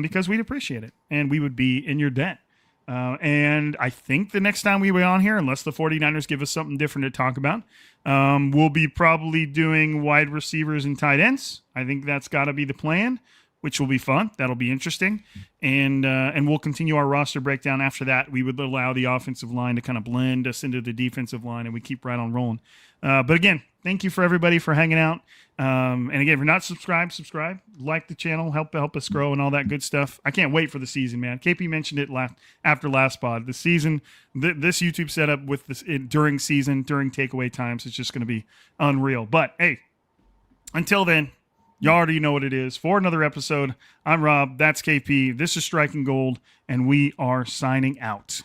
because we'd appreciate it and we would be in your debt. And I think the next time we be on here, unless the 49ers give us something different to talk about, we'll be probably doing wide receivers and tight ends. I think that's got to be the plan, which will be fun. That'll be interesting. And we'll continue our roster breakdown after that. We would allow the offensive line to kind of blend us into the defensive line, and we keep right on rolling. But again, thank you for everybody for hanging out. And again, if you're not subscribed, like the channel, help us grow and all that good stuff. I can't wait for the season, man. KP mentioned it after last pod. The season, this YouTube setup with this during takeaway times, is just going to be unreal. But hey, until then, you already know what it is. For another episode, I'm Rob. That's KP. This is Striking Gold, and we are signing out.